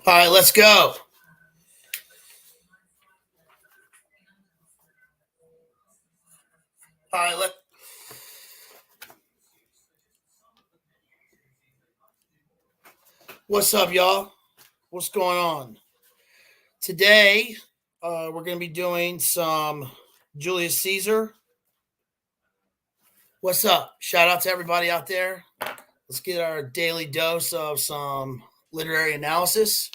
All right, let's go. All right, what's up, y'all? What's going on? Today, we're going to be doing some Julius Caesar. What's up? Shout out to everybody out there. Let's get our daily dose of some literary analysis.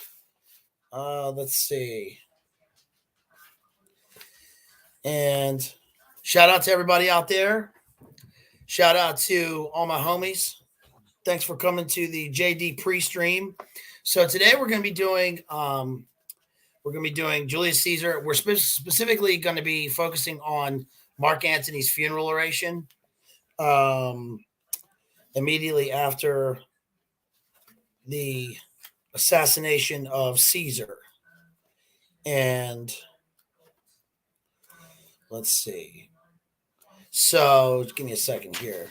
Let's see. And shout out to everybody out there. Shout out to all my homies. Thanks for coming to the JD pre-stream. So today we're going to be doing Julius Caesar. We're specifically going to be focusing on Mark Antony's funeral oration um, immediately after the assassination of Caesar. And let's see. So give me a second here.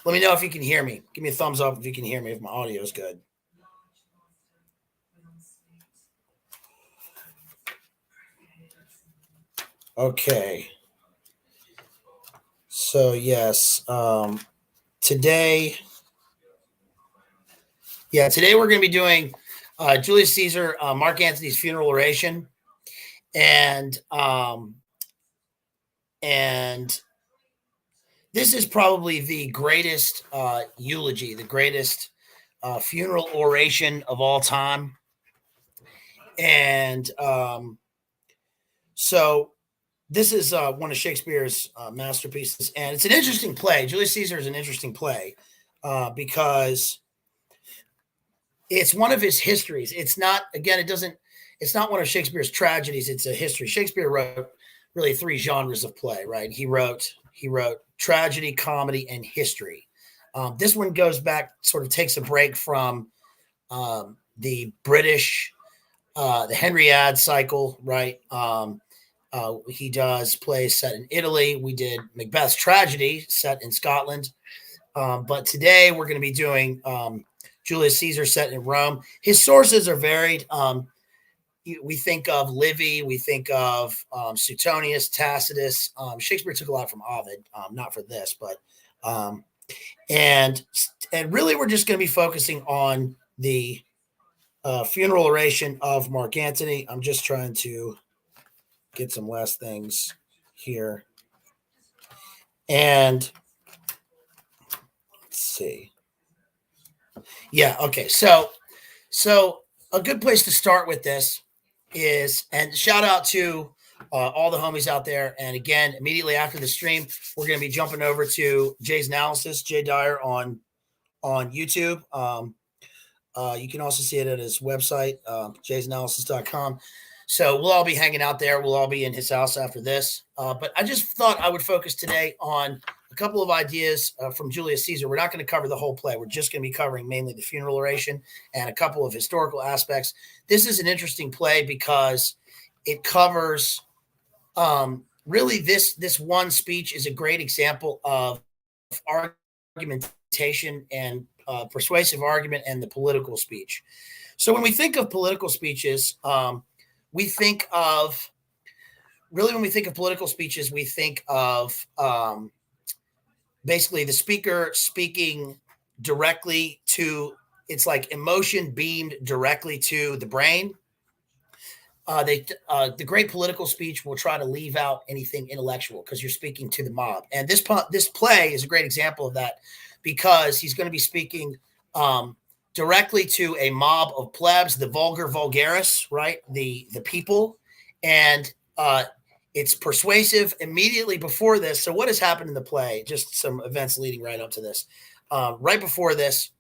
Let me know if you can hear me. Give me a thumbs up if you can hear me, if my audio is good. Okay. So, yes, today we're going to be doing Julius Caesar, Mark Antony's funeral oration. And this is probably the greatest eulogy, the greatest funeral oration of all time. And so this is one of Shakespeare's masterpieces, and it's an interesting play. Julius Caesar is an interesting play because it's one of his histories. It's not, again, it's not one of Shakespeare's tragedies. It's a history. Shakespeare wrote really three genres of play, right? He wrote tragedy, comedy, and history. This one goes back, sort of takes a break from the British, the Henriade cycle, right? He does plays set in Italy. We did Macbeth's tragedy set in Scotland. But today we're going to be doing Julius Caesar set in Rome. His sources are varied. We think of Livy, we think of Suetonius, Tacitus. Shakespeare took a lot from Ovid, not for this, but and really we're just going to be focusing on the funeral oration of Mark Antony. I'm just trying to get some last things here. And let's see. Yeah, okay. So a good place to start with this is, and shout out to all the homies out there. And again, immediately after the stream, we're going to be jumping over to Jay's analysis, Jay Dyer on YouTube. You can also see it at his website, jaysanalysis.com. So we'll all be hanging out there. We'll all be in his house after this. But I just thought I would focus today on a couple of ideas from Julius Caesar. We're not going to cover the whole play. We're just going to be covering mainly the funeral oration and a couple of historical aspects. This is an interesting play because it covers really this one speech is a great example of argumentation and persuasive argument and the political speech. So when we think of political speeches, we think of political speeches, we think of basically the speaker speaking directly to, it's like emotion beamed directly to the brain. The great political speech will try to leave out anything intellectual because you're speaking to the mob. And this play is a great example of that because he's going to be speaking directly to a mob of plebs, the vulgar vulgaris, right? The people. And it's persuasive immediately before this. So what has happened in the play? Just some events leading right up to this. Right before this,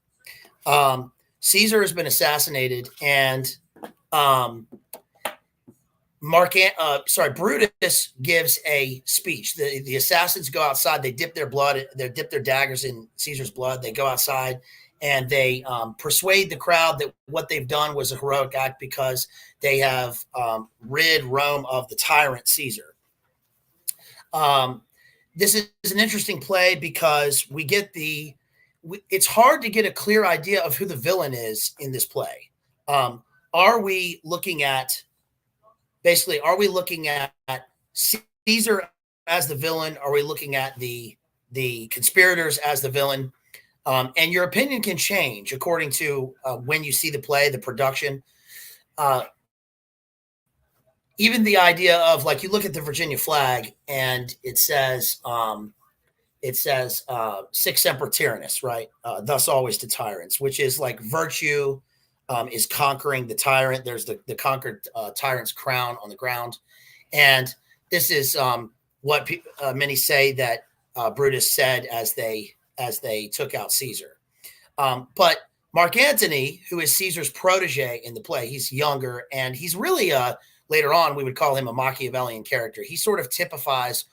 Caesar has been assassinated, and Brutus gives a speech. The assassins go outside. They dip their daggers in Caesar's blood. They go outside and they persuade the crowd that what they've done was a heroic act because they have rid Rome of the tyrant Caesar. This is an interesting play because it's hard to get a clear idea of who the villain is in this play. Are we looking at basically? Are we looking at Caesar as the villain? Are we looking at the conspirators as the villain? And your opinion can change according to when you see the play, the production. Uh, Even the idea of, like, you look at the Virginia flag and it says sic semper tyrannis, right? Thus always to tyrants, which is like virtue is conquering the tyrant. There's the conquered tyrant's crown on the ground. And this is what many say that Brutus said as they took out Caesar. But Mark Antony, who is Caesar's protege in the play, he's younger, and he's really later on we would call him a Machiavellian character. He sort of typifies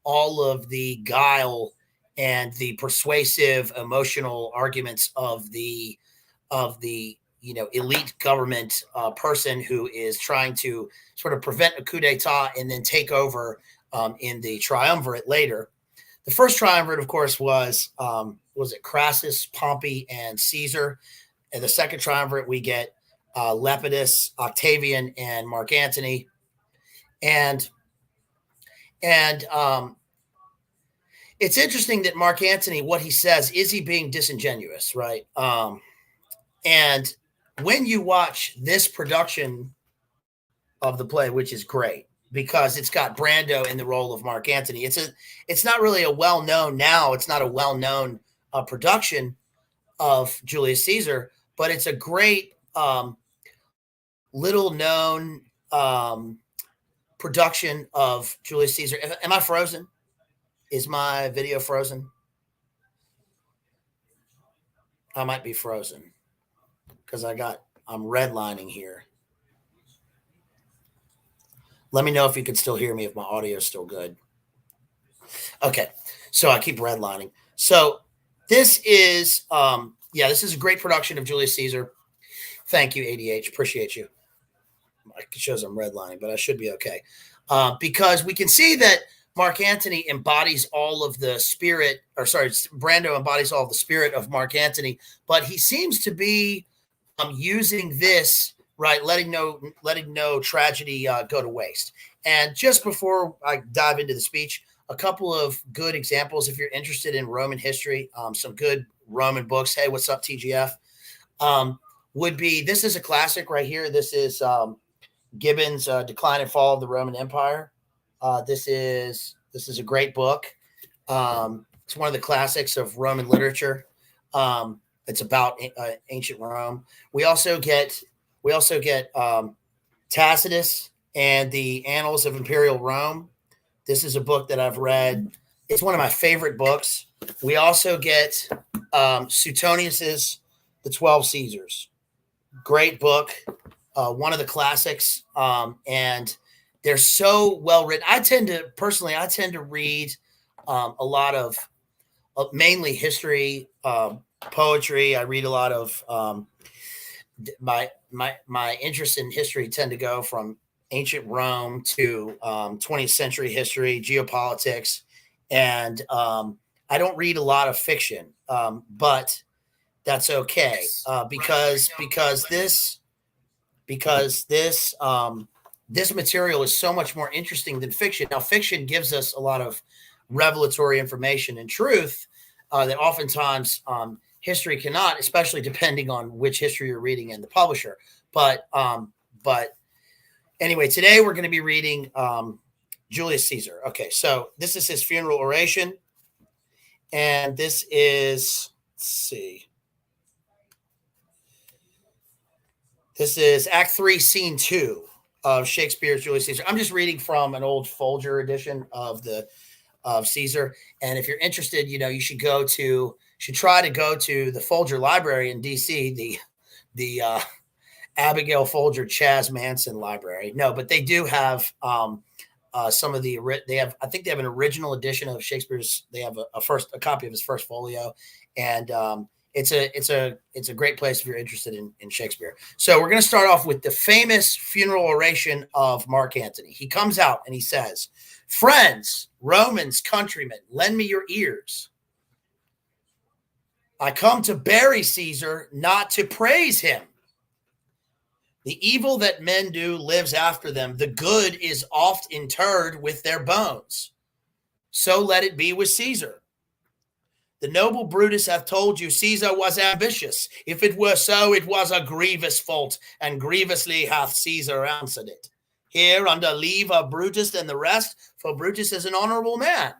all of the guile and the persuasive emotional arguments of the elite government person who is trying to sort of prevent a coup d'etat and then take over in the triumvirate later. The first triumvirate, of course, was it Crassus, Pompey, and Caesar. And the second triumvirate, we get Lepidus, Octavian, and Mark Antony. And it's interesting that Mark Antony, what he says, is he being disingenuous, right? And when you watch this production of the play, which is great because it's got Brando in the role of Mark Antony, it's not really a well-known now. It's not a well-known production of Julius Caesar, but it's a great little-known production of Julius Caesar. Am I frozen? Is my video frozen? I might be frozen because I'm redlining here. Let me know if you can still hear me, if my audio is still good. Okay, so I keep redlining. So this is, this is a great production of Julius Caesar. Thank you, ADH. Appreciate you. It shows I'm redlining, but I should be okay. Because we can see that Mark Antony embodies all of the spirit, Brando embodies all of the spirit of Mark Antony, but he seems to be using this, right, letting no tragedy go to waste. And just before I dive into the speech, a couple of good examples, if you're interested in Roman history, some good Roman books. Hey, what's up, TGF? Would be, this is a classic right here. This is Gibbon's Decline and Fall of the Roman Empire. This is a great book. It's one of the classics of Roman literature. It's about ancient Rome. We also get Tacitus and the Annals of Imperial Rome. This is a book that I've read. It's one of my favorite books. We also get Suetonius's The 12 Caesars. Great book. One of the classics. And they're so well written. I tend to read a lot of mainly history, poetry. I read a lot of my interest in history tend to go from ancient Rome to 20th century history, geopolitics, and I don't read a lot of fiction, but that's okay because this material is so much more interesting than fiction. Now, fiction gives us a lot of revelatory information and truth that oftentimes history cannot, especially depending on which history you're reading and the publisher. But anyway, today we're going to be reading Julius Caesar. Okay, so this is his funeral oration, and this is, let's see, this is Act 3, Scene 2 of Shakespeare's Julius Caesar. I'm just reading from an old Folger edition of Caesar, and if you're interested, you should try to go to the Folger Library in DC, the Abigail Folger Chas Manson Library. No, but they do have some of the. I think they have an original edition of Shakespeare's. They have a copy of his first folio, and it's a great place if you're interested in Shakespeare. So we're going to start off with the famous funeral oration of Mark Antony. He comes out and he says, "Friends, Romans, countrymen, lend me your ears. I come to bury Caesar, not to praise him. The evil that men do lives after them. The good is oft interred with their bones. So let it be with Caesar. The noble Brutus hath told you Caesar was ambitious. If it were so, it was a grievous fault, and grievously hath Caesar answered it. Here, under leave of Brutus and the rest, for Brutus is an honorable man.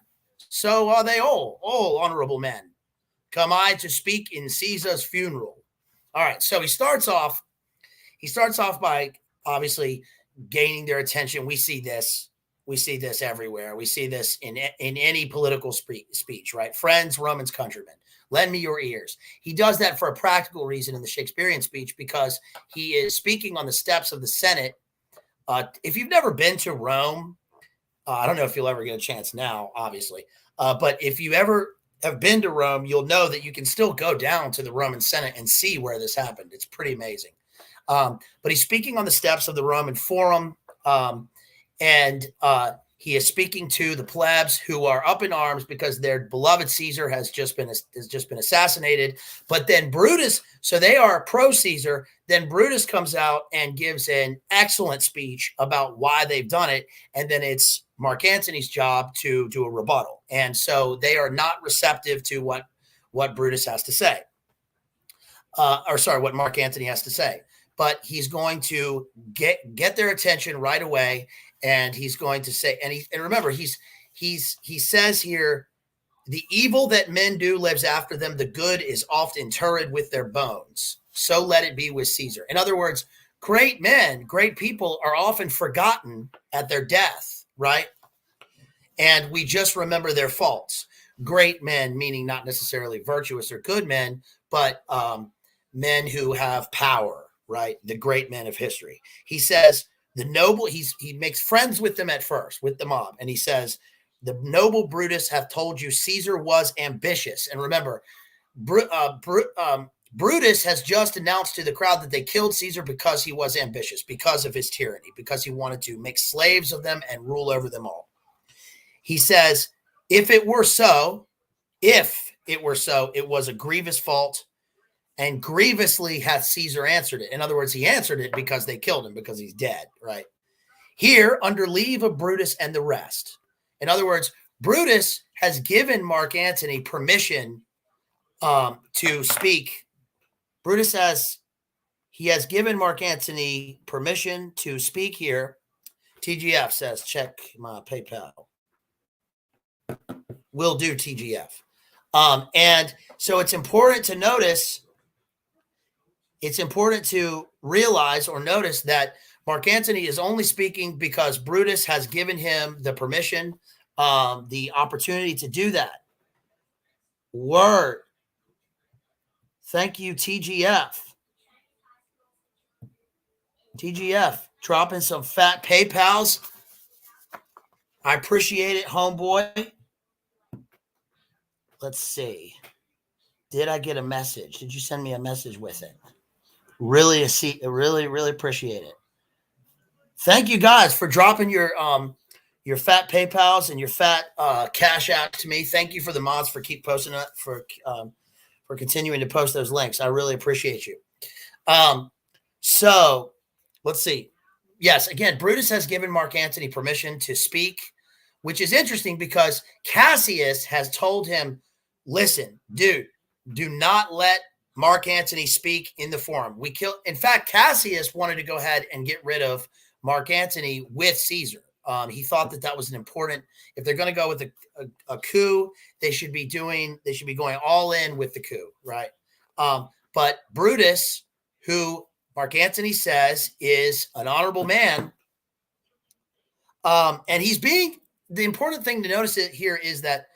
So are they all honorable men. Come I to speak in Caesar's funeral. All right, so he starts off by obviously gaining their attention. We see this everywhere. We see this in any political speech, right? Friends, Romans, countrymen, lend me your ears. He does that for a practical reason in the Shakespearean speech, because he is speaking on the steps of the Senate. If you've never been to Rome, I don't know if you'll ever get a chance now, obviously. But if you ever have been to Rome, you'll know that you can still go down to the Roman Senate and see where this happened. It's pretty amazing. But he's speaking on the steps of the Roman Forum, and he is speaking to the plebs who are up in arms because their beloved Caesar has just been assassinated. But then Brutus, so they are pro Caesar. Then Brutus comes out and gives an excellent speech about why they've done it, and then it's Mark Antony's job to do a rebuttal. And so they are not receptive to what Brutus has to say, what Mark Antony has to say. But he's going to get their attention right away, and he's going to say, and remember, he says here, the evil that men do lives after them. The good is oft interred with their bones. So let it be with Caesar. In other words, great men, great people are often forgotten at their death, right? And we just remember their faults. Great men, meaning not necessarily virtuous or good men, but men who have power. Right, the great men of history. He says the noble. He makes friends with them at first, with the mob, and he says the noble Brutus hath told you Caesar was ambitious. And remember, Brutus has just announced to the crowd that they killed Caesar because he was ambitious, because of his tyranny, because he wanted to make slaves of them and rule over them all. He says, if it were so, it was a grievous fault. And grievously hath Caesar answered it. In other words, he answered it because they killed him, because he's dead, right? Here, under leave of Brutus and the rest. In other words, Brutus has given Mark Antony permission to speak. He has given Mark Antony permission to speak here. TGF says, check my PayPal. Will do, TGF. And so it's important to notice. It's important to realize or notice that Mark Antony is only speaking because Brutus has given him the permission, the opportunity to do that. Word. Thank you, TGF. TGF, dropping some fat PayPals. I appreciate it, homeboy. Let's see. Did I get a message? Did you send me a message with it? Really appreciate it. Thank you guys for dropping your fat PayPals and your fat cash out to me. Thank you for the mods for keep posting it, for continuing to post those links. I really appreciate you. So let's see. Yes, again, Brutus has given Mark Antony permission to speak, which is interesting because Cassius has told him, listen, dude, do not let Mark Antony speak in the forum. In fact, Cassius wanted to go ahead and get rid of Mark Antony with Caesar. He thought that was an important, if they're going to go with a coup, they should be going all in with the coup, right? But Brutus, who Mark Antony says is an honorable man, and the important thing to notice here is that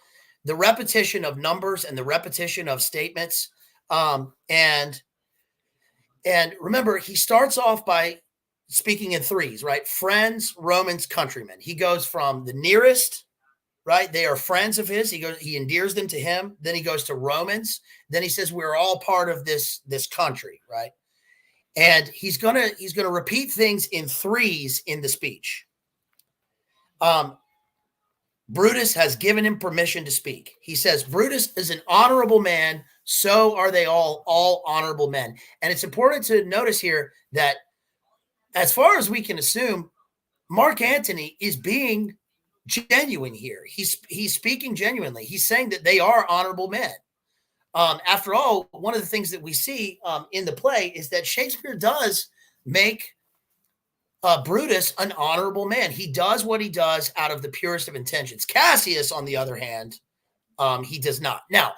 the repetition of numbers and the repetition of statements, and remember, he starts off by speaking in threes, right? Friends, Romans, countrymen. He goes from the nearest, right? They are friends of his. He endears them to him. Then he goes to Romans. Then he says, we're all part of this country, right? And he's gonna repeat things in threes in the speech. Brutus has given him permission to speak. He says, Brutus is an honorable man. So are they all honorable men. And it's important to notice here that as far as we can assume, Mark Antony is being genuine here. He's speaking genuinely. He's saying that they are honorable men. After all, one of the things that we see in the play is that Shakespeare does make Brutus an honorable man. He does what he does out of the purest of intentions. Cassius, on the other hand, he does not. Now,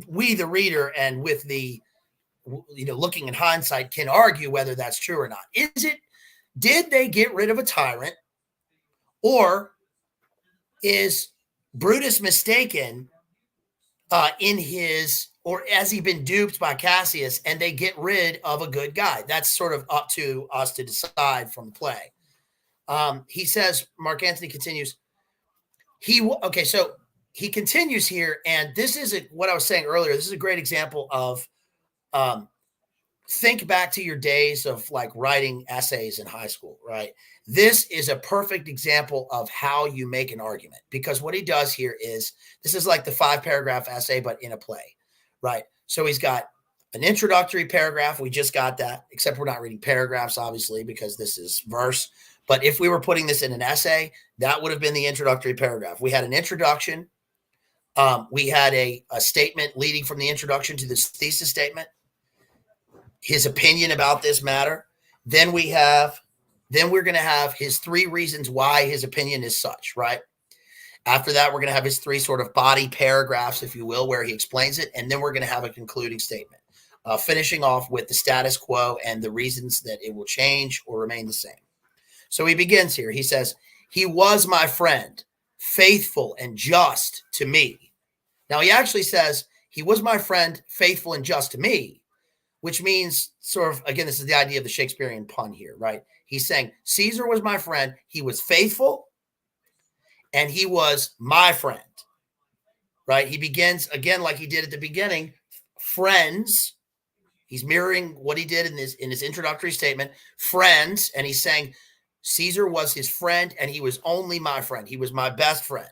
we, the reader, and with the looking in hindsight, can argue whether that's true or not. Did they get rid of a tyrant, or is Brutus mistaken in his, or has he been duped by Cassius and they get rid of a good guy? That's sort of up to us to decide from the play. He says, Mark Antony continues, so he continues here, and this is what I was saying earlier. This is a great example of think back to your days of like writing essays in high school, right? This is a perfect example of how you make an argument, because what he does here is, this is like the 5-paragraph essay, but in a play, right? So he's got an introductory paragraph. We just got that, except we're not reading paragraphs, obviously, because this is verse. But if we were putting this in an essay, that would have been the introductory paragraph. We had an introduction. We had a statement leading from the introduction to this thesis statement, his opinion about this matter. Then we're going to have his 3 reasons why his opinion is such, right? After that, we're going to have his 3 sort of body paragraphs, if you will, where he explains it. And then we're going to have a concluding statement, finishing off with the status quo and the reasons that it will change or remain the same. So he begins here. He says, he was my friend, faithful and just to me. Now, he actually says, he was my friend, faithful and just to me, which means sort of, again, this is the idea of the Shakespearean pun here, right? He's saying Caesar was my friend. He was faithful and he was my friend, right? He begins again, like he did at the beginning, friends. He's mirroring what he did in his introductory statement, friends. And he's saying Caesar was his friend and he was only my friend. He was my best friend.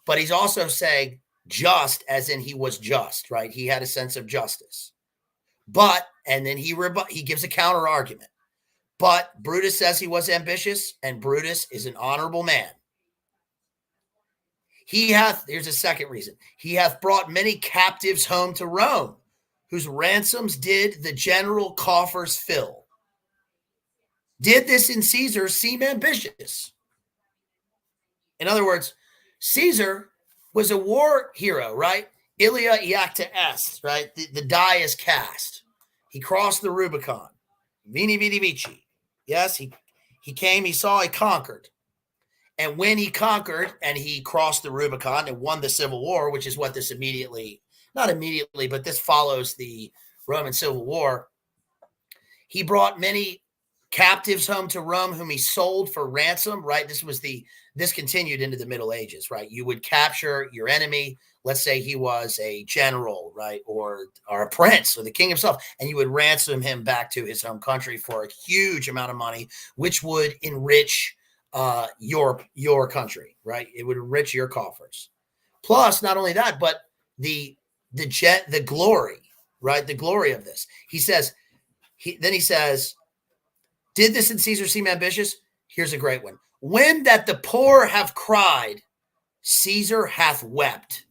But he's also saying just, as in he was just, right? He had a sense of justice. But, and then he gives a counter argument. But Brutus says he was ambitious, and Brutus is an honorable man. Here's a second reason. He hath brought many captives home to Rome, whose ransoms did the general coffers fill. Did this in Caesar seem ambitious? In other words, Caesar was a war hero, right? Ilia iacta est, right? The die is cast. He crossed the Rubicon. Veni, vidi, vici. Yes, he came, he saw, he conquered. And when he conquered and he crossed the Rubicon and won the Civil War, which is what this not immediately, but this follows the Roman Civil War, he brought many captives home to Rome whom he sold for ransom, right? This continued into the Middle Ages, right? You would capture your enemy. Let's say he was a general, right? Or a prince or the king himself, and you would ransom him back to his home country for a huge amount of money, which would enrich your country, right? It would enrich your coffers. Plus, not only that, but the glory, right? The glory of this. He says, did this in Caesar seem ambitious? Here's a great one. When that the poor have cried, Caesar hath wept.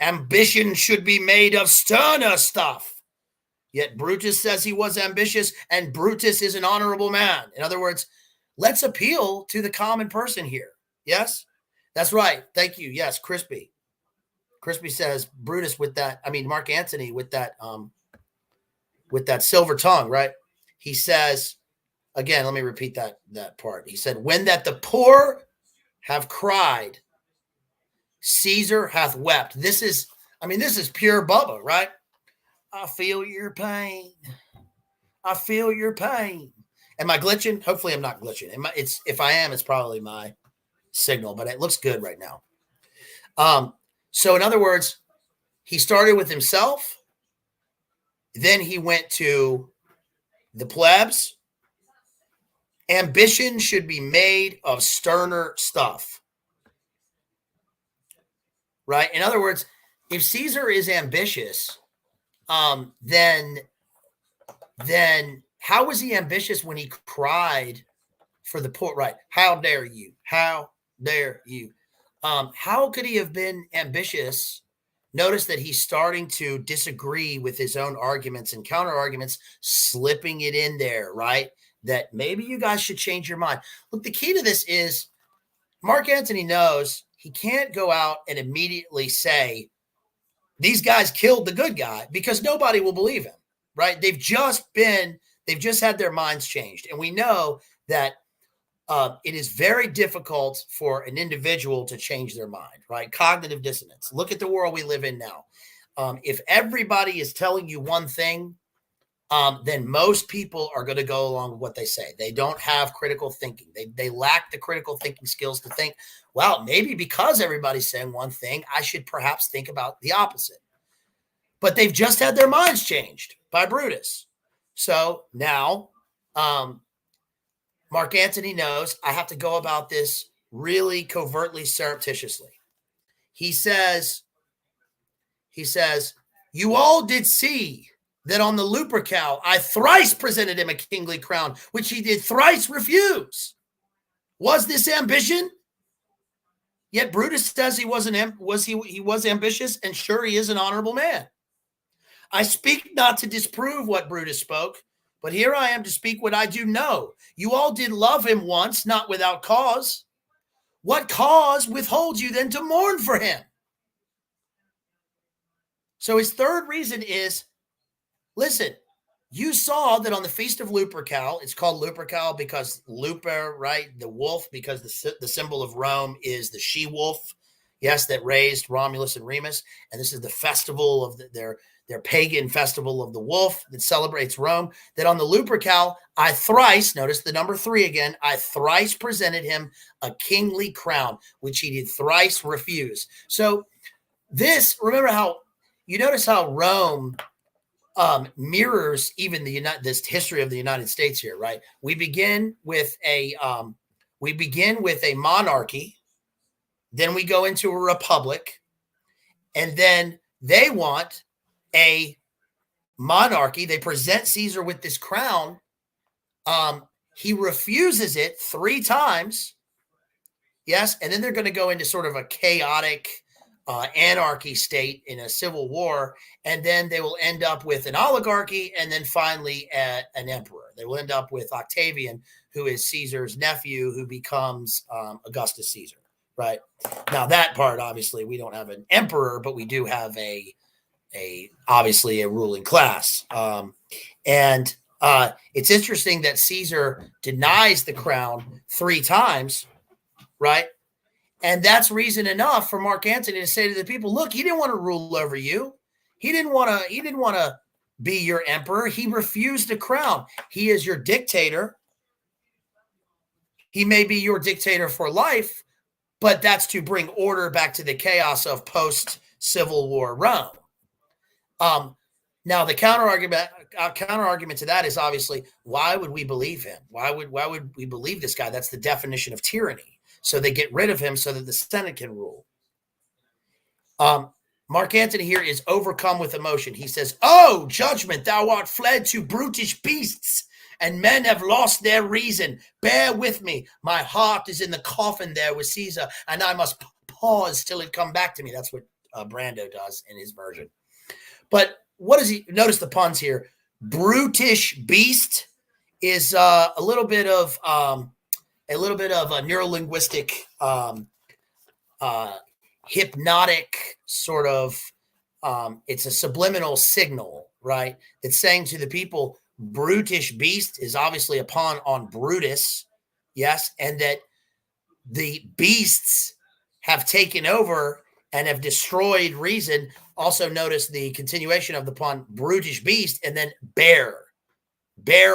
Ambition should be made of sterner stuff. Yet Brutus says he was ambitious, and Brutus is an honorable man. In other words, let's appeal to the common person here. Yes? That's right. Thank you. Yes, Crispy. Crispy says Brutus Mark Antony with that silver tongue, right? He says, again, let me repeat that part. He said, when that the poor have cried, Caesar hath wept. This is pure Bubba, right? I feel your pain. I feel your pain. Am I glitching? Hopefully I'm not glitching. If I am, it's probably my signal, but it looks good right now. So in other words, he started with himself. Then he went to the plebs. Ambition should be made of sterner stuff. Right? In other words, if Caesar is ambitious, then How was he ambitious when he cried for the poor? Right. How dare you? How dare you? How could he have been ambitious? Notice that he's starting to disagree with his own arguments and counter arguments, slipping it in there, right? That maybe you guys should change your mind. Look, the key to this is Mark Antony knows he can't go out and immediately say, these guys killed the good guy, because nobody will believe him, right? They've just had their minds changed. And we know that it is very difficult for an individual to change their mind, right? Cognitive dissonance. Look at the world we live in now. If everybody is telling you one thing, then most people are going to go along with what they say. They don't have critical thinking. They lack the critical thinking skills to think, well, maybe because everybody's saying one thing, I should perhaps think about the opposite. But they've just had their minds changed by Brutus. So now Mark Antony knows I have to go about this really covertly, surreptitiously. He says, you all did see that on the Lupercal, I thrice presented him a kingly crown, which he did thrice refuse. Was this ambition? Yet Brutus says he was ambitious, and sure, he is an honorable man. I speak not to disprove what Brutus spoke, but here I am to speak what I do know. You all did love him once, not without cause. What cause withholds you then to mourn for him? So his third reason is, listen, you saw that on the Feast of Lupercal, it's called Lupercal because Luper, right, the wolf, because the symbol of Rome is the she-wolf, yes, that raised Romulus and Remus, and this is the festival of their pagan festival of the wolf that celebrates Rome, that on the Lupercal, I thrice, notice the number 3 again, I thrice presented him a kingly crown, which he did thrice refuse. So this, remember how, you notice how Rome mirrors even this history of the United States here, right? We begin with a monarchy, then we go into a republic, and then they want a monarchy. They present Caesar with this crown. He refuses it 3 times. Yes. And then they're going to go into sort of a chaotic anarchy state in a civil war. And then they will end up with an oligarchy. And then finally an emperor. They will end up with Octavian, who is Caesar's nephew, who becomes Augustus Caesar. Right. Now that part, obviously, we don't have an emperor, but we do have obviously a ruling class. And it's interesting that Caesar denies the crown 3 times, right? And that's reason enough for Mark Antony to say to the people, look, he didn't want to rule over you. He didn't want to be your emperor. He refused a crown. He is your dictator. He may be your dictator for life, but that's to bring order back to the chaos of post-Civil War Rome. Now the counter argument to that is obviously, why would we believe him? Why would we believe this guy? That's the definition of tyranny. So they get rid of him so that the Senate can rule. Mark Antony here is overcome with emotion. He says, oh, judgment, thou art fled to brutish beasts, and men have lost their reason. Bear with me. My heart is in the coffin there with Caesar, and I must pause till it come back to me. That's what Brando does in his version. But what does he, notice the puns here. Brutish beast is a little bit of a neurolinguistic, hypnotic sort of, it's a subliminal signal, right? It's saying to the people, brutish beast is obviously a pun on Brutus, yes, and that the beasts have taken over and have destroyed reason. Also notice the continuation of the pun, brutish beast, and then bear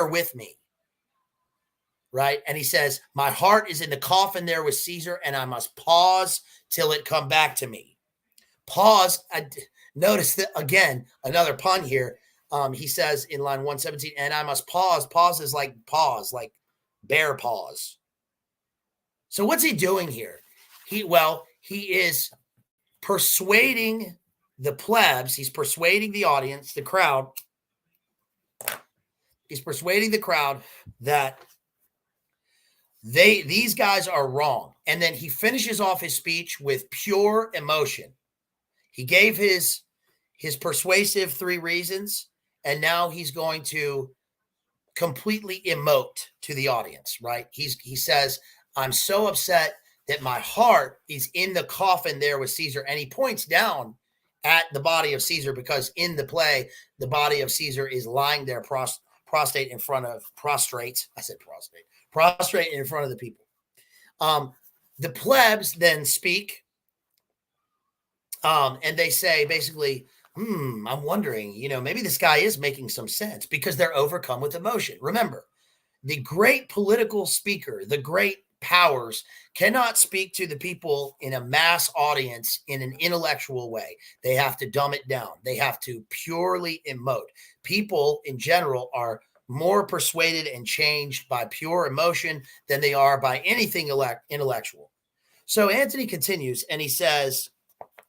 with me. Right. And he says, my heart is in the coffin there with Caesar, and I must pause till it come back to me. Pause. Notice that again, another pun here. He says in line 117, and I must pause. Pause is like pause, like bear pause. So what's he doing here? He is persuading the plebs. He's persuading the audience, the crowd, He's persuading the crowd that these guys are wrong. And then he finishes off his speech with pure emotion. He gave his persuasive 3 reasons, and now he's going to completely emote to the audience, right? He says, I'm so upset that my heart is in the coffin there with Caesar. And he points down at the body of Caesar, because in the play, the body of Caesar is lying there prostrate in front of the people. The plebs then speak, and they say basically, I'm wondering, maybe this guy is making some sense, because they're overcome with emotion. Remember, the great political speaker, the great powers cannot speak to the people in a mass audience in an intellectual way. They have to dumb it down. They have to purely emote. People in general are more persuaded and changed by pure emotion than they are by anything intellectual. So Antony continues, and he says,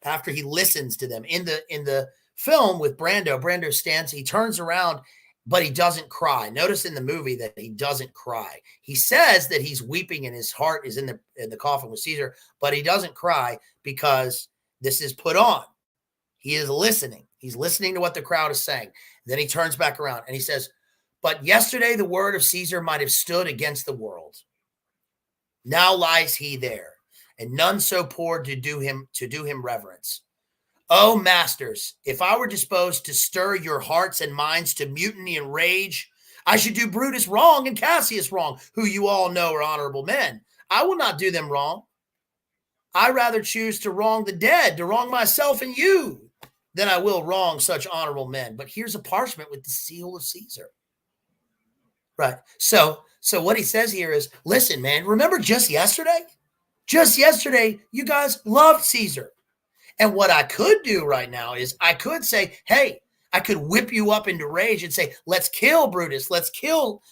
after he listens to them in the film with Brando stands, he turns around, but he doesn't cry. Notice in the movie that he doesn't cry. He says that he's weeping and his heart is in the coffin with Caesar, but he doesn't cry because this is put on. He is listening. He's listening to what the crowd is saying. Then he turns back around and he says, but yesterday the word of Caesar might have stood against the world. Now lies he there, and none so poor to do him reverence. Oh, masters, if I were disposed to stir your hearts and minds to mutiny and rage, I should do Brutus wrong and Cassius wrong, who you all know are honorable men. I will not do them wrong. I rather choose to wrong the dead, to wrong myself and you, than I will wrong such honorable men. But here's a parchment with the seal of Caesar. Right. So what he says here is, listen, man, remember just yesterday? Just yesterday, you guys loved Caesar. And what I could do right now is I could say, hey, I could whip you up into rage and say, let's kill Brutus. Let's kill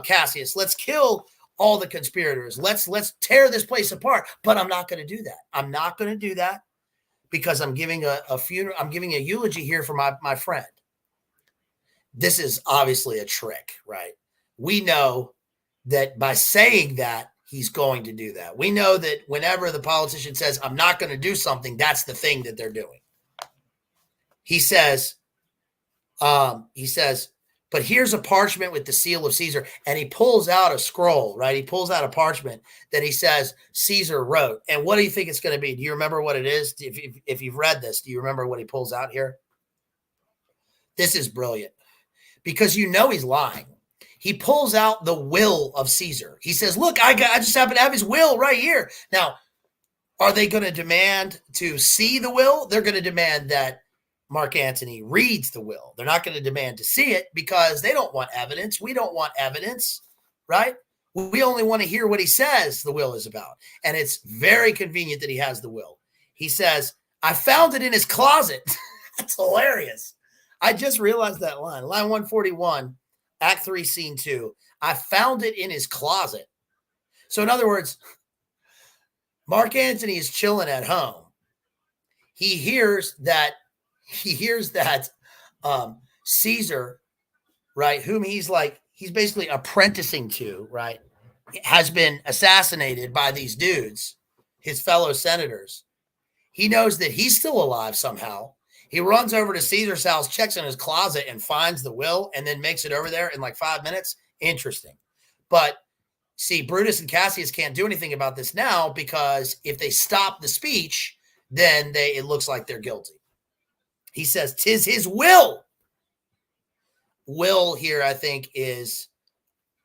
Cassius. Let's kill all the conspirators. Let's tear this place apart. But I'm not going to do that. I'm not going to do that because I'm giving a funeral. I'm giving a eulogy here for my friend. This is obviously a trick, right? We know that by saying that, he's going to do that. We know that whenever the politician says, I'm not going to do something, that's the thing that they're doing. He says, but here's a parchment with the seal of Caesar. And he pulls out a scroll, right? He pulls out a parchment that he says Caesar wrote. And what do you think it's going to be? Do you remember what it is? If you've read this, do you remember what he pulls out here? This is brilliant because he's lying. He pulls out the will of Caesar. He says, look, I just happen to have his will right here. Now, are they going to demand to see the will? They're going to demand that Mark Antony reads the will. They're not going to demand to see it because they don't want evidence. We don't want evidence, right? We only want to hear what he says the will is about. And it's very convenient that he has the will. He says, I found it in his closet. That's hilarious. I just realized that line. Line 141. Act 3, Scene 2. I found it in his closet. So in other words, Mark Antony is chilling at home. He hears that Caesar, right, whom he's basically apprenticing to, right, has been assassinated by these dudes, his fellow senators. He knows that he's still alive somehow. He runs over to Caesar's house, checks in his closet, and finds the will, and then makes it over there in like 5 minutes. Interesting. But see, Brutus and Cassius can't do anything about this now because if they stop the speech, then it looks like they're guilty. He says, 'tis his will. Will here, I think, is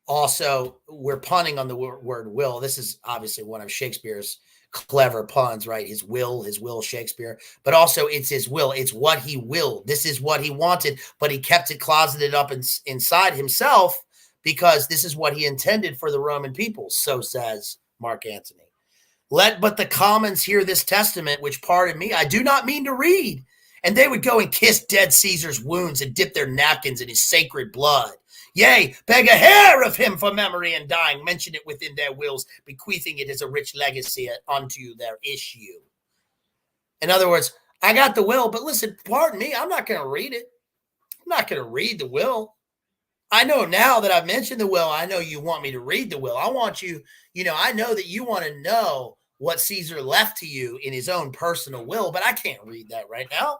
also, we're punning on the word will. This is obviously one of Shakespeare's clever puns, right? His will, Shakespeare, but also it's his will. It's what he willed. This is what he wanted, but he kept it closeted up inside himself because this is what he intended for the Roman people. So says Mark Antony. Let but the commons hear this testament, which pardon me, I do not mean to read. And they would go and kiss dead Caesar's wounds and dip their napkins in his sacred blood. Yea, beg a hair of him for memory and dying, mention it within their wills, bequeathing it as a rich legacy unto their issue. In other words, I got the will, but listen, pardon me, I'm not going to read it. I'm not going to read the will. I know now that I've mentioned the will, I know you want me to read the will. I want you, I know that you want to know what Caesar left to you in his own personal will, but I can't read that right now.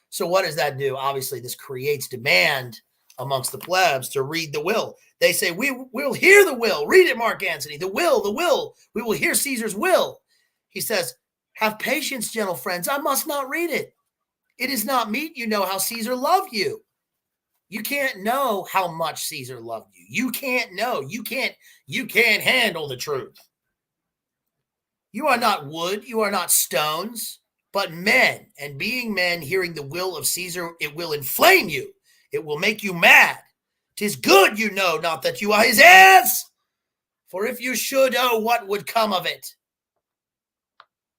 So what does that do? Obviously, this creates demand amongst the plebs to read the will. They say, we'll hear the will. Read it, Mark Antony. The will, the will. We will hear Caesar's will. He says, have patience, gentle friends. I must not read it. It is not meet you know how Caesar loved you. You can't know how much Caesar loved you. You can't know. You can't handle the truth. You are not wood. You are not stones, but men. And being men, hearing the will of Caesar, it will inflame you. It will make you mad. 'Tis good you know not that you are his heirs. For if you should, oh, what would come of it?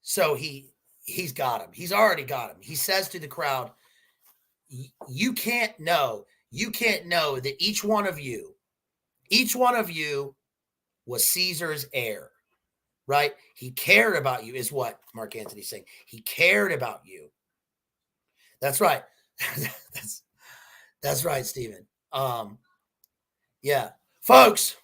So he's got him. He's already got him. He says to the crowd, you can't know that each one of you was Caesar's heir, right? He cared about you is what Mark Antony's saying. He cared about you. That's right. That's right, Stephen. Yeah, folks,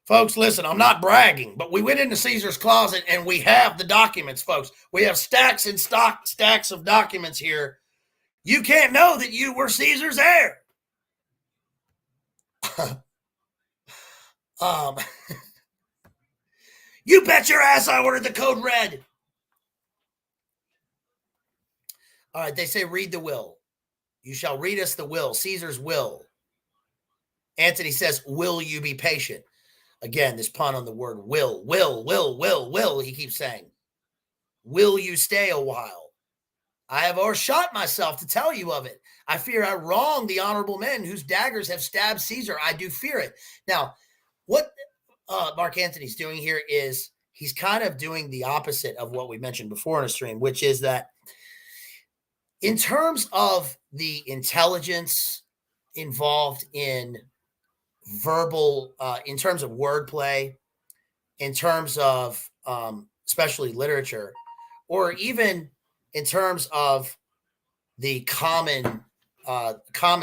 listen, I'm not bragging, but we went into Caesar's closet and we have the documents, folks. We have stacks and stacks of documents here. You can't know that you were Caesar's heir. You bet your ass I ordered the code red. All right, they say read the will. You shall read us the will, Caesar's will. Antony says, will you be patient? Again, this pun on the word will. He keeps saying, will you stay a while? I have o'ershot myself to tell you of it. I fear I wrong the honorable men whose daggers have stabbed Caesar. I do fear it. Now, what Mark Antony's doing here is he's kind of doing the opposite of what we mentioned before in a stream, which is that in terms of the intelligence involved in verbal, in terms of wordplay, in terms of especially literature, or even in terms of the common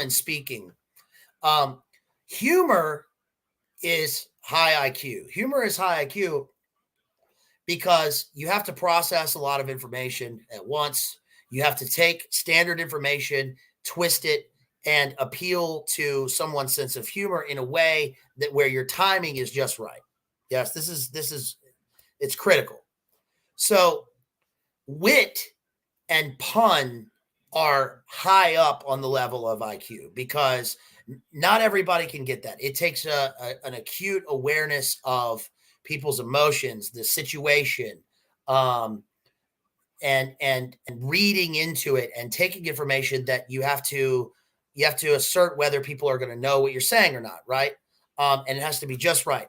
speaking, humor is high IQ. Humor is high IQ because you have to process a lot of information at once. You have to take standard information, twist it, and appeal to someone's sense of humor in a way that where your timing is just right. Yes, this is it's critical. So wit and pun are high up on the level of IQ because not everybody can get that. It takes an acute awareness of people's emotions, the situation, and reading into it and taking information that you have to assert whether people are going to know what you're saying or not, right? And it has to be just right.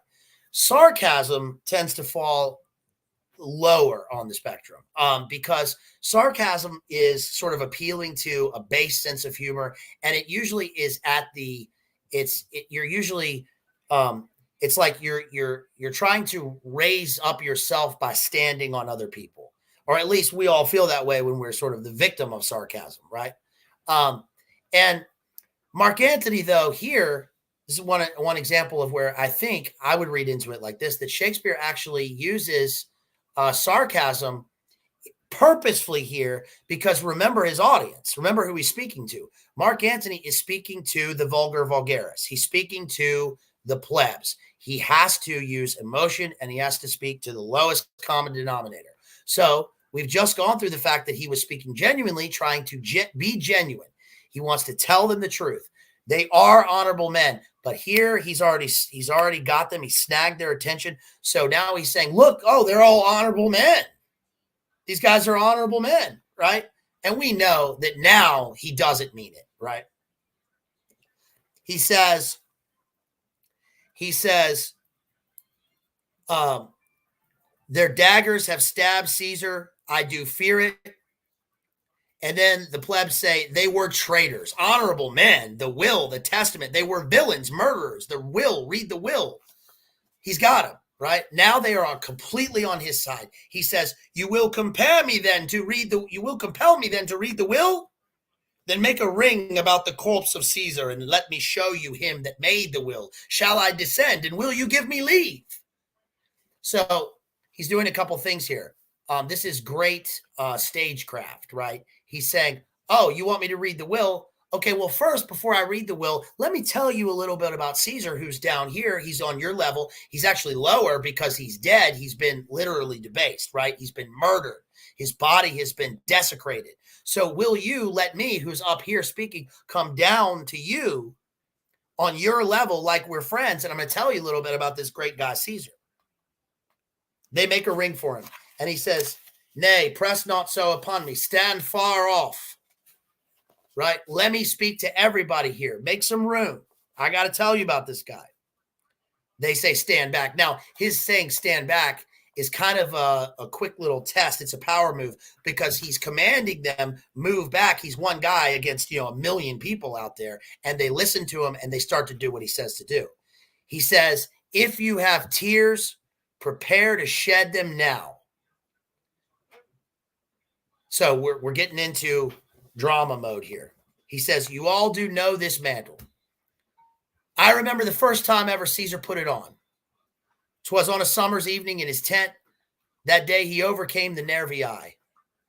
Sarcasm tends to fall lower on the spectrum because sarcasm is sort of appealing to a base sense of humor, and it usually is it's like you're trying to raise up yourself by standing on other people, or at least we all feel that way when we're sort of the victim of sarcasm, right? And Mark Antony, though, here, this is one example of where I think I would read into it like this, that Shakespeare actually uses sarcasm purposefully here because remember his audience. Remember who he's speaking to. Mark Antony is speaking to the vulgar vulgaris. He's speaking to the plebs. He has to use emotion and he has to speak to the lowest common denominator. So we've just gone through the fact that he was speaking genuinely, trying to be genuine. He wants to tell them the truth. They are honorable men, but here he's already got them. He snagged their attention. So now he's saying, look, oh, they're all honorable men. These guys are honorable men, right? And we know that now he doesn't mean it, right? He says, their daggers have stabbed Caesar. I do fear it. And then the plebs say they were traitors, honorable men, the will, the testament. They were villains, murderers, the will, read the will. He's got them, right? Now they are completely on his side. He says, you will compel me then to read the will? Then make a ring about the corpse of Caesar, and let me show you him that made the will. Shall I descend, and will you give me leave? So he's doing a couple things here. This is great stagecraft, right? He's saying, oh, you want me to read the will? Okay, well, first, before I read the will, let me tell you a little bit about Caesar, who's down here. He's on your level. He's actually lower because he's dead. He's been literally debased, right? He's been murdered. His body has been desecrated. So will you let me, who's up here speaking, come down to you on your level like we're friends? And I'm going to tell you a little bit about this great guy, Caesar. They make a ring for him. And he says, nay, press not so upon me. Stand far off. Right? Let me speak to everybody here. Make some room. I got to tell you about this guy. They say stand back. Now, his saying stand back is kind of a quick little test. It's a power move because he's commanding them move back. He's one guy against, a million people out there, and they listen to him and they start to do what he says to do. He says, if you have tears, prepare to shed them now. So we're getting into drama mode here. He says, you all do know this mantle. I remember the first time ever Caesar put it on. 'Twas on a summer's evening in his tent. That day he overcame the Nervii.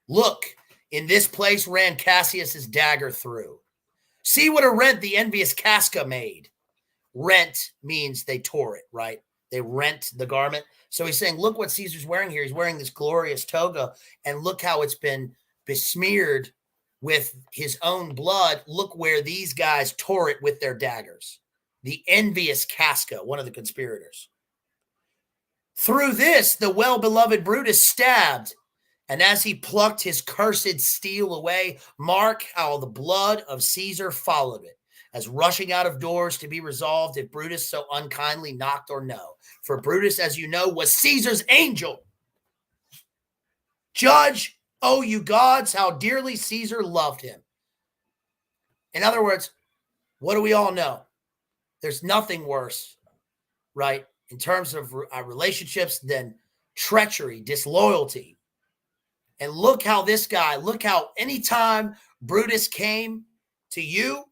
Look, in this place ran Cassius's dagger through. See what a rent the envious Casca made. Rent means they tore it, right? They rent the garment. So he's saying, look what Caesar's wearing here. He's wearing this glorious toga, and look how it's been besmeared with his own blood. Look where these guys tore it with their daggers. The envious Casca, one of the conspirators. Through this, the well-beloved Brutus stabbed, and as he plucked his cursed steel away, mark how the blood of Caesar followed it, as rushing out of doors to be resolved if Brutus so unkindly knocked or no. For Brutus, as you know, was Caesar's angel. Judge, oh you gods, how dearly Caesar loved him. In other words, what do we all know? There's nothing worse, right, in terms of relationships than treachery, disloyalty. And look how anytime Brutus came to you,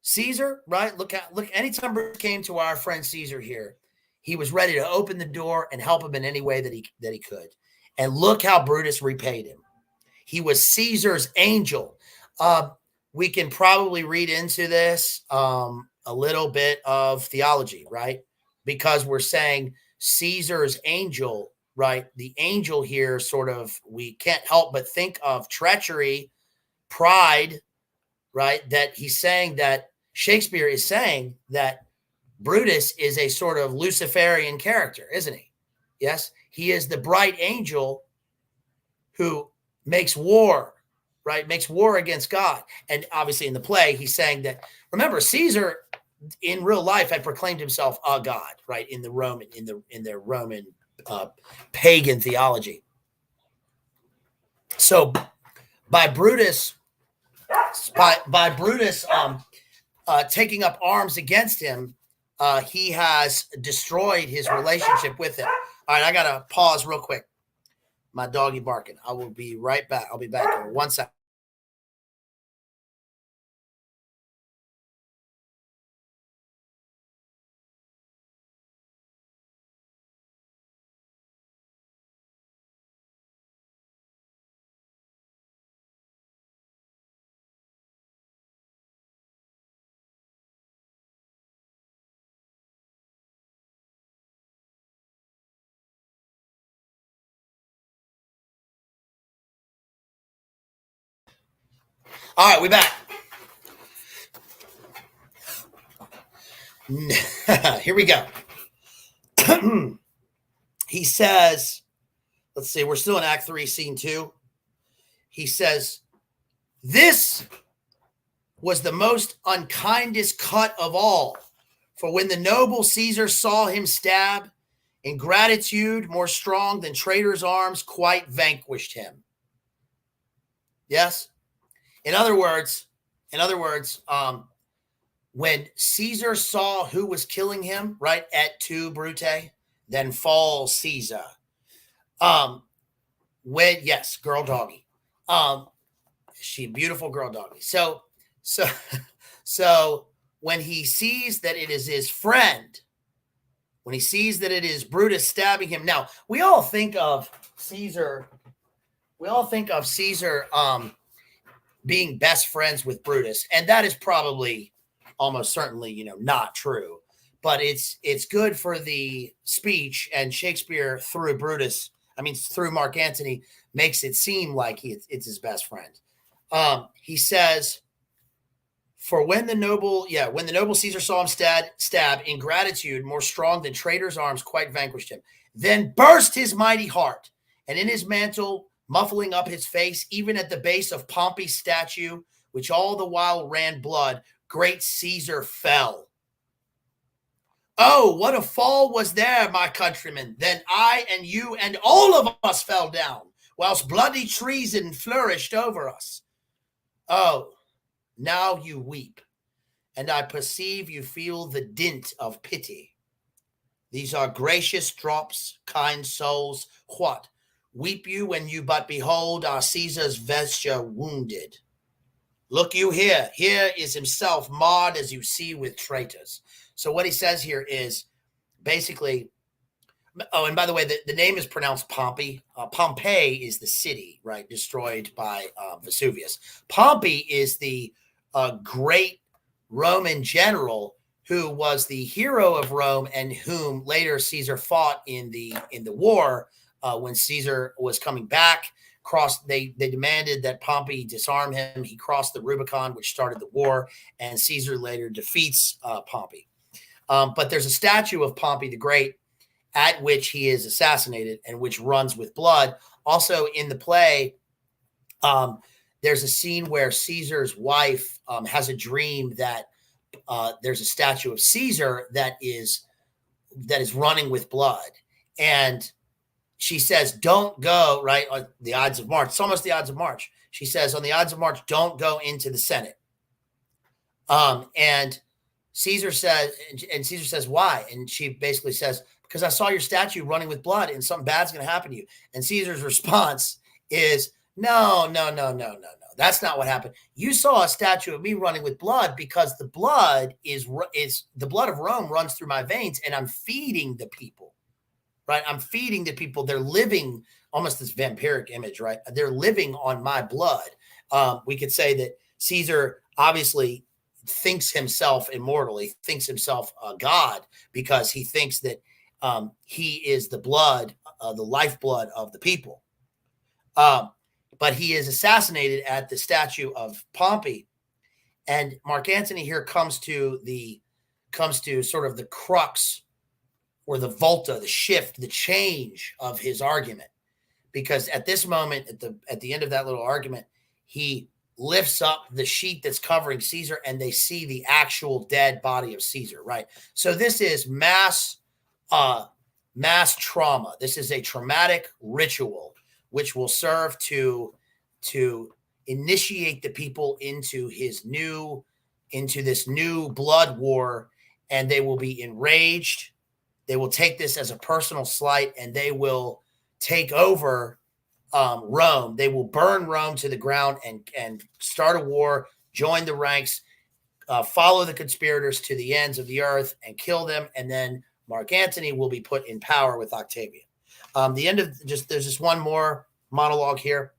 Caesar, right? Look, anytime Brutus came to our friend Caesar here, he was ready to open the door and help him in any way that he could. And look how Brutus repaid him. He was Caesar's angel. We can probably read into this a little bit of theology, right? Because we're saying Caesar's angel, right? The angel here sort of, we can't help but think of treachery, pride, right? That he's saying that Shakespeare is saying that Brutus is a sort of Luciferian character, isn't he? Yes, he is the bright angel who makes war, right? Makes war against God. And obviously in the play, he's saying that, remember, Caesar in real life had proclaimed himself a god, right? In their Roman pagan theology. So by Brutus taking up arms against him, he has destroyed his relationship with him. All right, I gotta pause real quick. My doggy barking. I will be right back. I'll be back in 1 second. All right, we're back. Here we go. He says, let's see, we're still in Act 3, Scene 2. He says, this was the most unkindest cut of all. For when the noble Caesar saw him stab, ingratitude more strong than traitor's arms quite vanquished him. Yes? In other words, when Caesar saw who was killing him, right, et tu, Brute, then fall Caesar. Yes, girl doggy. She beautiful girl doggy. So So, so when he sees that it is his friend, when he sees that it is Brutus stabbing him, now we all think of Caesar. We all think of Caesar being best friends with Brutus, and that is probably almost certainly, not true. But it's good for the speech, and Shakespeare through Brutus, through Mark Antony, makes it seem like it's his best friend. He says, "For when the noble Caesar saw him stab, ingratitude more strong than traitors' arms quite vanquished him. Then burst his mighty heart, and in his mantle, muffling up his face, even at the base of Pompey's statue, which all the while ran blood, great Caesar fell. Oh, what a fall was there, my countrymen! Then I and you and all of us fell down, whilst bloody treason flourished over us. Oh, now you weep, and I perceive you feel the dint of pity. These are gracious drops, kind souls. What? Weep you when you but behold our Caesar's vesture wounded? Look you here. Here is himself marred as you see with traitors." So what he says here is basically, oh, and by the way, the name is pronounced Pompey. Pompeii is the city, right, destroyed by Vesuvius. Pompey is the great Roman general who was the hero of Rome and whom later Caesar fought in the war when Caesar was coming back. They demanded that Pompey disarm him. He crossed the Rubicon, which started the war, and Caesar later defeats Pompey. But there's a statue of Pompey the Great at which he is assassinated and which runs with blood. Also in the play, there's a scene where Caesar's wife has a dream that there's a statue of Caesar that is running with blood. And she says, don't go, right, on the Ides of March. It's almost the Ides of March. She says, on the Ides of March, don't go into the Senate. And Caesar says, why? And she basically says, because I saw your statue running with blood and something bad's going to happen to you. And Caesar's response is, no. That's not what happened. You saw a statue of me running with blood because the blood is the blood of Rome runs through my veins, and I'm feeding the people, right? I'm feeding the people. They're living almost this vampiric image, right? They're living on my blood. We could say that Caesar obviously thinks himself immortal. He thinks himself a god because he thinks that he is the blood, the lifeblood of the people. But he is assassinated at the statue of Pompey. And Mark Antony here comes to sort of the crux or the volta, the shift, the change of his argument. Because at this moment, at the end of that little argument, he lifts up the sheet that's covering Caesar and they see the actual dead body of Caesar, right? So this is mass trauma. This is a traumatic ritual which will serve to initiate the people into this new blood war, and they will be enraged. They will take this as a personal slight, and they will take over Rome. They will burn Rome to the ground and start a war, join the ranks, follow the conspirators to the ends of the earth and kill them. And then Mark Antony will be put in power with Octavian. There's just one more monologue here.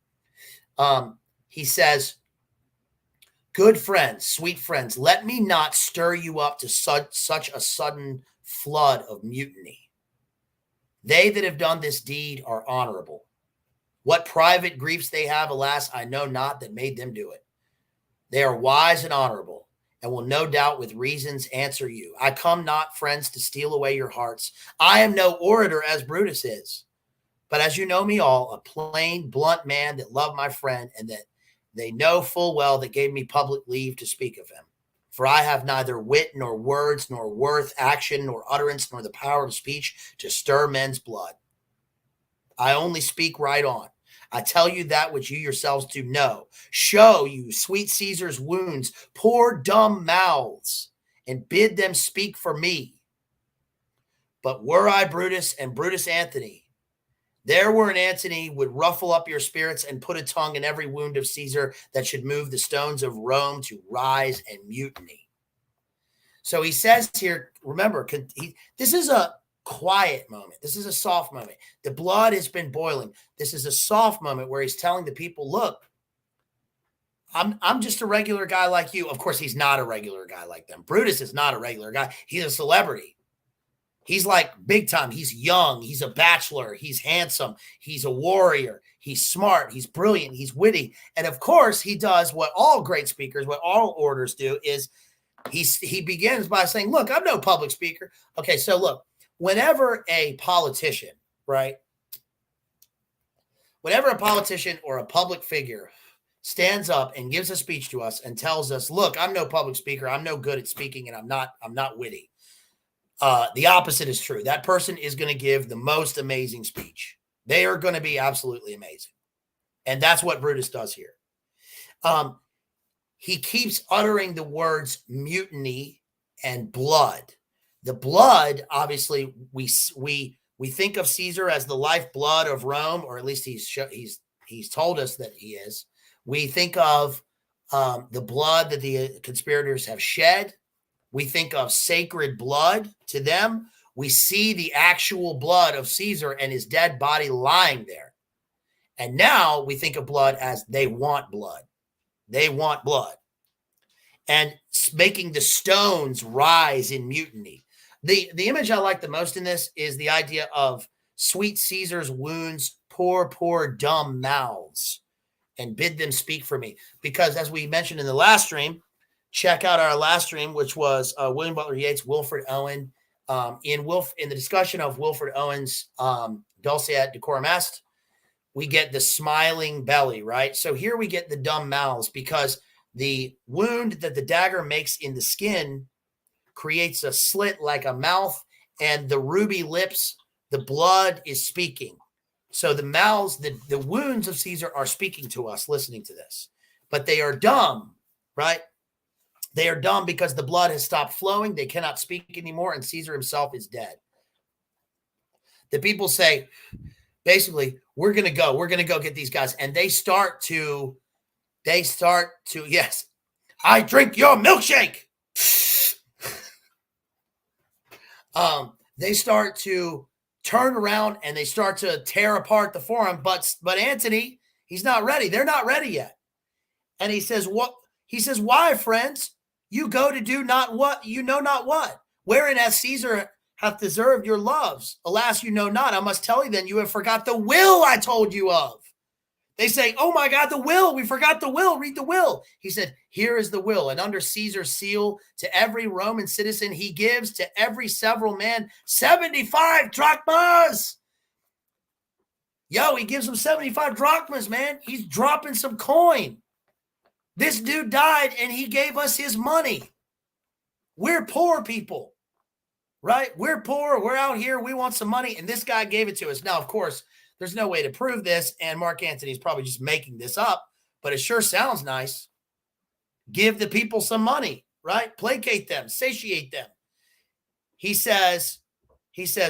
He says, "Good friends, sweet friends, let me not stir you up to such a sudden flood of mutiny. They that have done this deed are honorable. What private griefs they have, alas, I know not that made them do it. They are wise and honorable, and will no doubt with reasons answer you. I come not, friends, to steal away your hearts. I am no orator as Brutus is, but as you know me all, a plain, blunt man that loved my friend, and that they know full well that gave me public leave to speak of him. For I have neither wit nor words, nor worth, action, nor utterance, nor the power of speech to stir men's blood. I only speak right on. I tell you that which you yourselves do know. Show you sweet Caesar's wounds, poor dumb mouths, and bid them speak for me. But were I Brutus and Brutus Antony, There where an Antony would ruffle up your spirits and put a tongue in every wound of Caesar that should move the stones of Rome to rise and mutiny. So he says here, remember, this is a quiet moment. This is a soft moment. The blood has been boiling. This is a soft moment where he's telling the people, look, I'm just a regular guy like you. Of course, he's not a regular guy like them. Brutus is not a regular guy. He's a celebrity. He's like big time. He's young. He's a bachelor. He's handsome. He's a warrior. He's smart. He's brilliant. He's witty. And of course, he does what all great speakers, what all orators do is he begins by saying, look, I'm no public speaker. Okay, so look, whenever a politician, right? Whenever a politician or a public figure stands up and gives a speech to us and tells us, look, I'm no public speaker. I'm no good at speaking and I'm not witty. The opposite is true. That person is going to give the most amazing speech. They are going to be absolutely amazing. And that's what Brutus does here. He keeps uttering the words mutiny and blood. The blood, obviously, we think of Caesar as the lifeblood of Rome, or at least he's told us that he is. We think of the blood that the conspirators have shed. We think of sacred blood to them. We see the actual blood of Caesar and his dead body lying there. And now we think of blood as they want blood. They want blood. And making the stones rise in mutiny. The image I like the most in this is the idea of sweet Caesar's wounds, poor dumb mouths, and bid them speak for me. Because as we mentioned in the last stream, check out our last stream, which was William Butler Yeats, Wilfred Owen. In the discussion of Wilfred Owen's Dulce et Decorum Est, we get the smiling belly, right? So here we get the dumb mouths because the wound that the dagger makes in the skin creates a slit like a mouth, and the ruby lips, the blood is speaking. So the mouths, the wounds of Caesar are speaking to us listening to this, but they are dumb, right? They are dumb because the blood has stopped flowing. They cannot speak anymore, and Caesar himself is dead. The people say, basically, we're going to go get these guys. And they start to, yes, I drink your milkshake. They start to turn around and they start to tear apart the forum. But Antony, he's not ready. They're not ready yet. And he says, what? He says, why, friends? You go to do not what? You know not what? Wherein as Caesar hath deserved your loves. Alas, you know not. I must tell you then, you have forgot the will I told you of. They say, oh my God, the will. We forgot the will. Read the will. He said, here is the will. And under Caesar's seal to every Roman citizen, he gives to every several man 75 drachmas. Yo, he gives them 75 drachmas, man. He's dropping some coin. This dude died and he gave us his money. We're poor people, right? We're poor. We're out here. We want some money. And this guy gave it to us. Now, of course, there's no way to prove this. And Mark Antony is probably just making this up, but it sure sounds nice. Give the people some money, right? Placate them, satiate them. He says,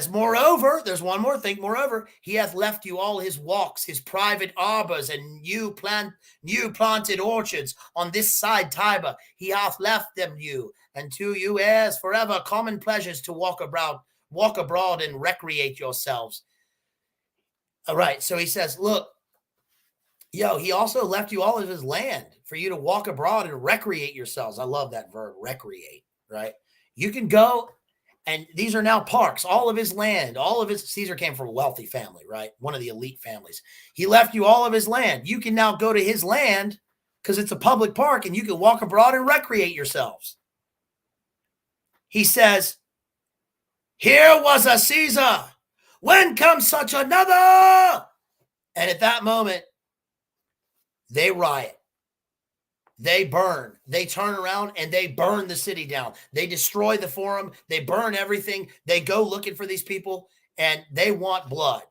moreover, there's one more thing. Moreover, he hath left you all his walks, his private arbors, and new planted orchards on this side Tiber. He hath left them you, and to you heirs forever common pleasures to walk abroad and recreate yourselves. All right. So he says, look, he also left you all of his land for you to walk abroad and recreate yourselves. I love that verb, recreate, right? You can go. And these are now parks, all of his land, Caesar came from a wealthy family, right? One of the elite families. He left you all of his land. You can now go to his land because it's a public park and you can walk abroad and recreate yourselves. He says, here was a Caesar. When comes such another? And at that moment, they riot. They burn. They turn around and they burn the city down. They destroy the forum. They burn everything. They go looking for these people and they want blood.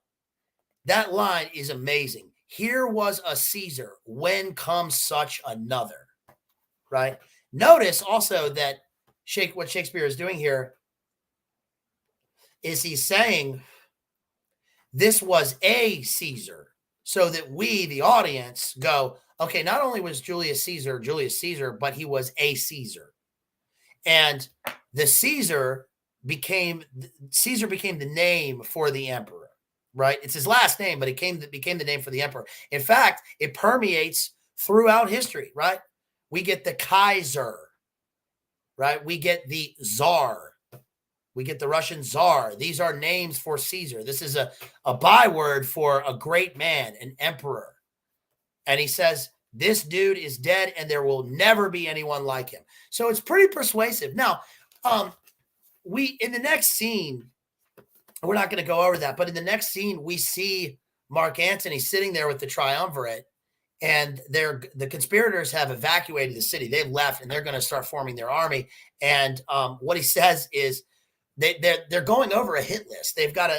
That line is amazing. Here was a Caesar. When comes such another? Right? Notice also that what Shakespeare is doing here is he's saying this was a Caesar, so that we, the audience, go, okay, not only was Julius Caesar, but he was a Caesar. And the Caesar became the name for the emperor, right? It's his last name, but it became the name for the emperor. In fact, it permeates throughout history, right? We get the Kaiser, right? We get the Tsar. We get the Russian Tsar. These are names for Caesar. This is a byword for a great man, an emperor. And he says, this dude is dead and there will never be anyone like him. So it's pretty persuasive. Now, in the next scene, we're not going to go over that, but in the next scene, we see Mark Antony sitting there with the triumvirate, and the conspirators have evacuated the city. They've left and they're going to start forming their army. And what he says is they're going over a hit list. They've got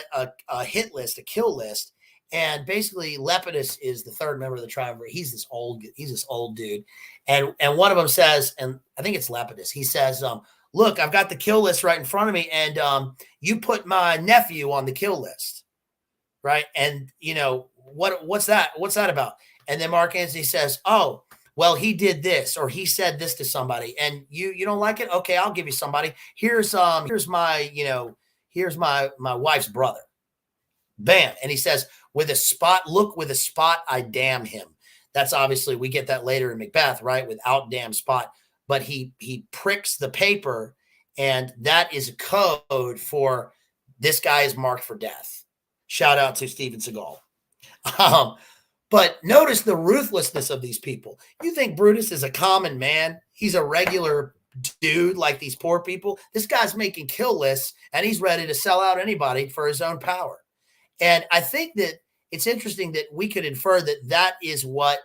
a hit list, a kill list. And basically Lepidus is the third member of the triumvirate. He's this old dude. And one of them says, and I think it's Lepidus, he says, look, I've got the kill list right in front of me, and you put my nephew on the kill list, right? And what's that about? And then Mark Antony says, oh, well, he did this, or he said this to somebody, and you don't like it? Okay, I'll give you somebody. Here's my wife's brother. Bam. And he says, with a spot, I damn him. That's obviously, we get that later in Macbeth, right? Without damn spot. But he pricks the paper, and that is a code for this guy is marked for death. Shout out to Steven Seagal. But notice the ruthlessness of these people. You think Brutus is a common man? He's a regular dude like these poor people. This guy's making kill lists, and he's ready to sell out anybody for his own power. And I think that it's interesting that we could infer that is what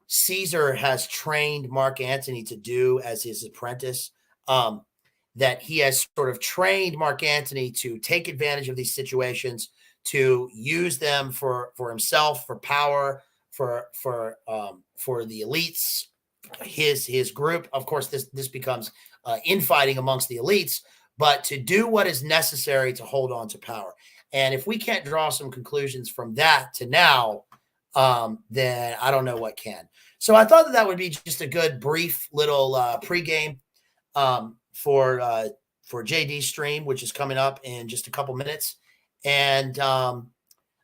Caesar has trained Mark Antony to do as his apprentice, that he has sort of trained Mark Antony to take advantage of these situations, to use them for himself, for power, for the elites, his group. Of course, this becomes infighting amongst the elites, but to do what is necessary to hold on to power. And if we can't draw some conclusions from that to now, then I don't know what can. So I thought that would be just a good brief little pregame for JD's stream, which is coming up in just a couple minutes. And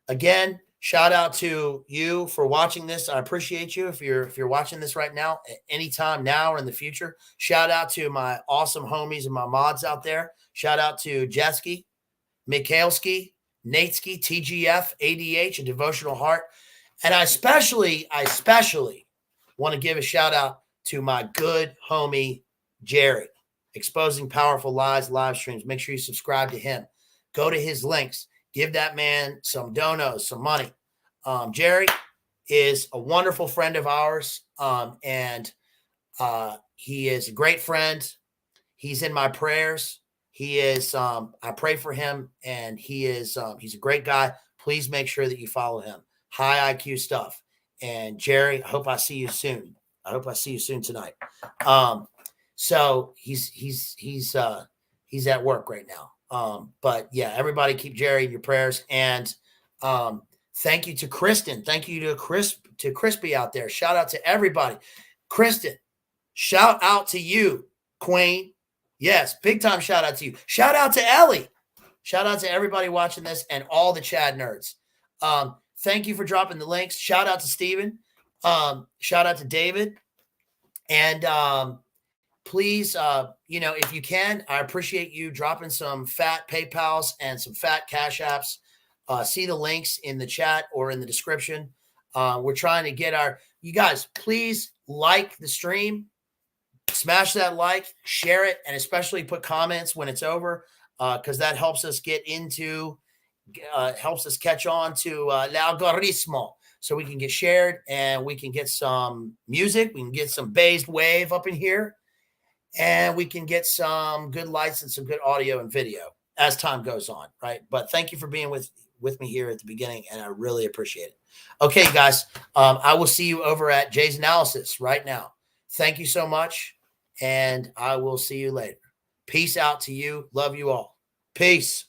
again, shout out to you for watching this. I appreciate you if you're watching this right now, anytime now or in the future. Shout out to my awesome homies and my mods out there. Shout out to Jeski, Mikhailski, Natesky, TGF, ADH, a Devotional Heart. And I especially want to give a shout out to my good homie, Jerry, Exposing Powerful Lies live streams. Make sure you subscribe to him. Go to his links. Give that man some donos, some money. Jerry is a wonderful friend of ours, and he is a great friend. He's in my prayers. He is, I pray for him, and he's a great guy. Please make sure that you follow him. High IQ stuff. And Jerry, I hope I see you soon. I hope I see you soon tonight. So he's at work right now. But yeah, everybody keep Jerry in your prayers. And thank you to Kristen. Thank you to Crispy out there. Shout out to everybody. Kristen, shout out to you, Queen. Yes, big time shout out to you. Shout out to Ellie. Shout out to everybody watching this and all the Chad nerds. Thank you for dropping the links. Shout out to Steven. Shout out to David. And please, if you can, I appreciate you dropping some fat PayPals and some fat Cash Apps. See the links in the chat or in the description. We're trying to get you guys, please like the stream. Smash that like, share it, and especially put comments when it's over, because that helps us helps us catch on to l'algoritmo, so we can get shared and we can get some music, we can get some based wave up in here, and we can get some good lights and some good audio and video as time goes on, right? But thank you for being with me here at the beginning, and I really appreciate it. Okay, guys, I will see you over at Jay's Analysis right now. Thank you so much. And I will see you later. Peace out to you. Love you all. Peace.